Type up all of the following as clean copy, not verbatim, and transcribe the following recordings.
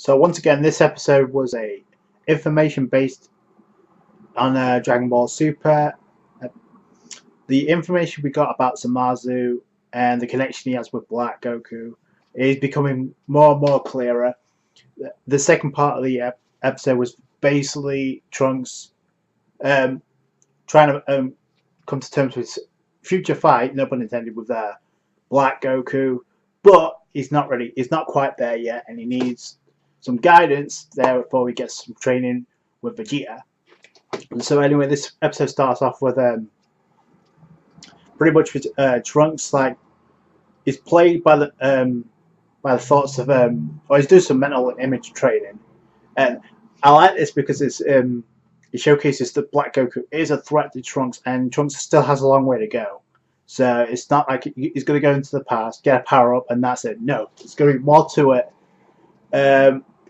So once again, this episode was a information based on Dragon Ball Super. The information we got about Zamasu and the connection he has with Black Goku is becoming more and more clearer. The second part of the episode was basically Trunks trying to come to terms with future fight, no pun intended, with Black Goku, but he's not ready. He's not quite there yet, and he needs some guidance there before he gets some training with Vegeta. And so anyway, this episode starts off with pretty much with Trunks, like, he's played by the thoughts of or he's doing some mental image training, and I like this because it's it showcases that Black Goku is a threat to Trunks, and Trunks still has a long way to go. So it's not like he's going to go into the past, get a power up, and that's it. No, it's going to be more to it.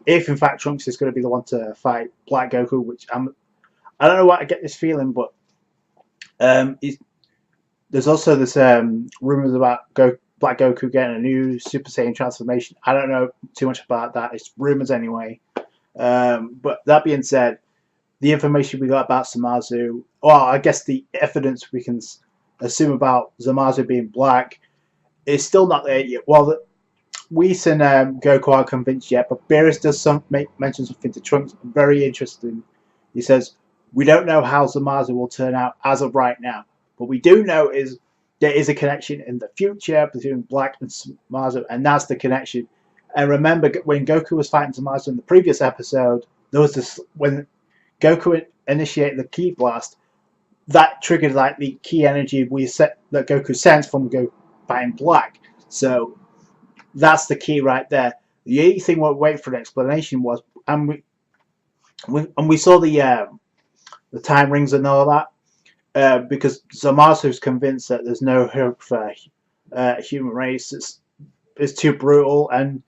If in fact Trunks is going to be the one to fight Black Goku, which I don't know why I get this feeling, but there's also this rumors about Black Goku getting a new Super Saiyan transformation. I don't know too much about that. It's rumors anyway. But that being said, the information we got about Zamasu, well, I guess the evidence we can assume about Zamasu being black is still not there yet. Well, Whis and Goku aren't convinced yet, but Beerus does mention something to Trunks very interesting. He says, "We don't know how Zamasu will turn out as of right now, but we do know is there is a connection in the future between Black and Zamasu, and that's the connection." And remember, when Goku was fighting Zamasu in the previous episode, there was this, when Goku initiated the Ki Blast, that triggered like the key energy that Goku sensed from Goku fighting Black. So that's the key right there. The only thing we're waiting for an explanation was, and we saw the time rings and all that, because Zamasu's convinced that there's no hope for human race. It's too brutal, and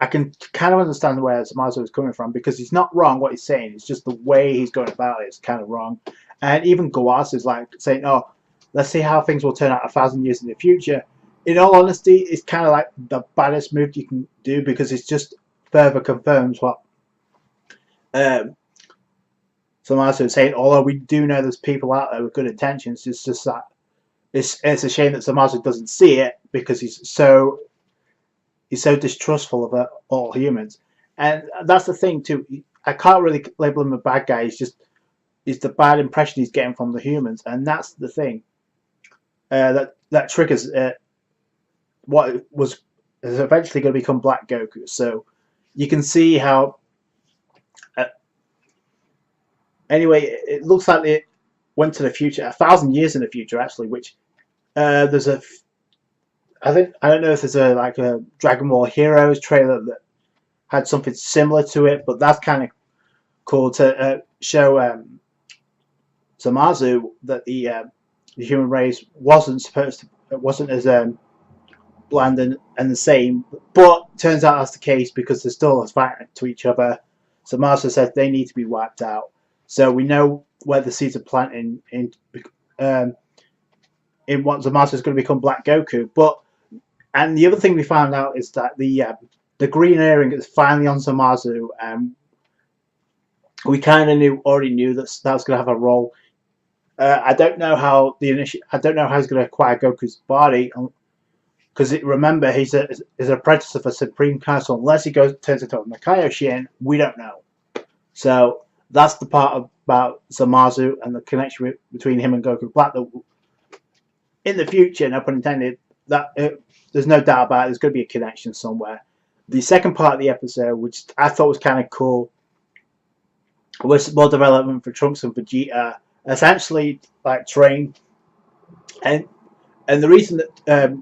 I can kind of understand where Zamasu is coming from, because he's not wrong what he's saying. It's just the way he's going about it is kind of wrong. And even Goas is like saying, "Oh, let's see how things will turn out 1,000 years in the future." In all honesty, it's kind of like the baddest move you can do, because it just further confirms what Zamasu is saying. Although we do know there's people out there with good intentions, it's just that it's a shame that Zamasu doesn't see it, because he's so distrustful of all humans. And that's the thing too. I can't really label him a bad guy. It's the bad impression he's getting from the humans, and that's the thing that triggers what is eventually going to become Black Goku. So you can see how. Anyway, it looks like it went to the future, 1,000 years in the future, actually. Which there's a. I don't know if there's a Dragon Ball Heroes trailer that had something similar to it, but that's kind of cool to show Zamasu that the human race wasn't as bland and the same, but turns out that's the case, because they're still fighting to each other. Zamasu says they need to be wiped out, so we know where the seeds are planting in what Zamasu is going to become Black Goku. And the other thing we found out is that the green earring is finally on Zamasu. We kind of already knew that was going to have a role. I don't know how he's going to acquire Goku's body, because remember he's a apprentice of a Supreme Council. Unless he turns into a Makaio-shin, we don't know. So that's the part about Zamasu and the connection between him and Goku Black. That in the future, no pun intended, there's no doubt about it, there's going to be a connection somewhere. The second part of the episode, which I thought was kind of cool, was more development for Trunks and Vegeta. Essentially, like, train, and the reason that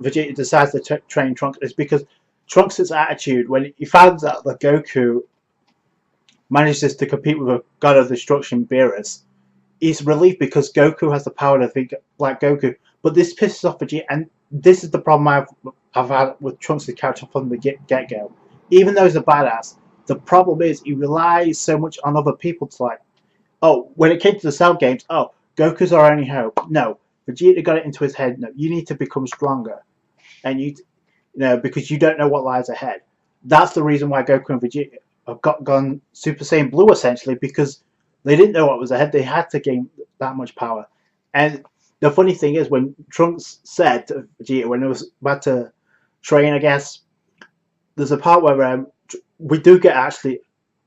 Vegeta decides to train Trunks is because Trunks' attitude when he finds out that Goku manages to compete with a god of destruction, Beerus, he's relieved because Goku has the power to defeat Black Goku. But this pisses off Vegeta, and this is the problem I've had with Trunks' character from the get-go. Even though he's a badass, the problem is he relies so much on other people to, like, oh, when it came to the Cell games, oh, Goku's our only hope. No, Vegeta got it into his head. No, you need to become stronger, and you know, because you don't know what lies ahead. that's the reason why Goku and Vegeta have gone Super Saiyan Blue, essentially, because they didn't know what was ahead. They had to gain that much power. And the funny thing is, when Trunks said to Vegeta, when it was about to train, I guess, there's a part where we do get a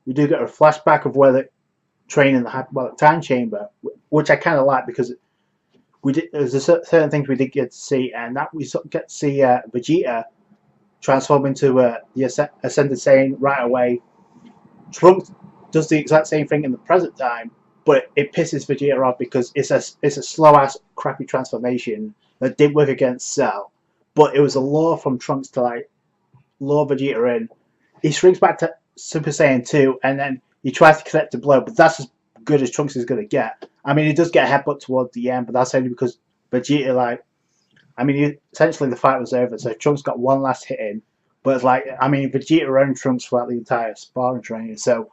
flashback of where they train in the hyperbolic time chamber, which I kind of like, because there's certain things we did get to see, and that we get to see Vegeta transform into the Ascended Saiyan right away. Trunks does the exact same thing in the present time, but it pisses Vegeta off because it's a slow ass crappy transformation that did work against Cell, but it was a lure from Trunks to like lure Vegeta in. He shrinks back to Super Saiyan 2, and then he tries to connect to blow, but that's as good as Trunks is going to get. I mean, he does get a headbutt towards the end, but that's only because Vegeta, like, I mean, essentially the fight was over, so Trunks got one last hit in, but it's like, I mean, Vegeta owned Trunks throughout the entire sparring training, so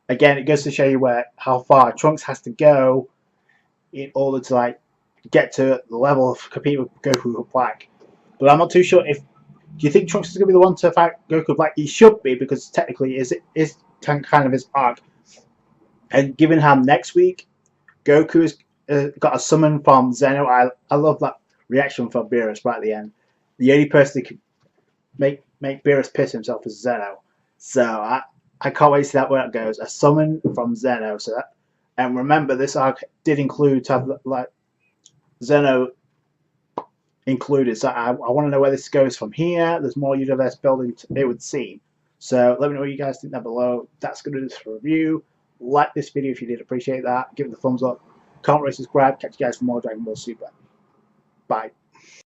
again, it goes to show you how far Trunks has to go in order to, like, get to the level of compete with Goku Black. But I'm not too sure if, do you think Trunks is going to be the one to fight Goku Black? He should be, because technically it is kind of his arc. And given how next week Goku has got a summon from Zeno, I love that reaction from Beerus right at the end. The only person that could make Beerus piss himself is Zeno. So I can't wait to see that where it goes. A summon from Zeno. And remember, this arc did include to have like Zeno included. So I want to know where this goes from here. There's more universe building, it would seem. So let me know what you guys think down below. That's going to do this for review. Like this video if you did appreciate that. Give it a thumbs up. Comment, rate, subscribe. Catch you guys for more Dragon Ball Super. Bye.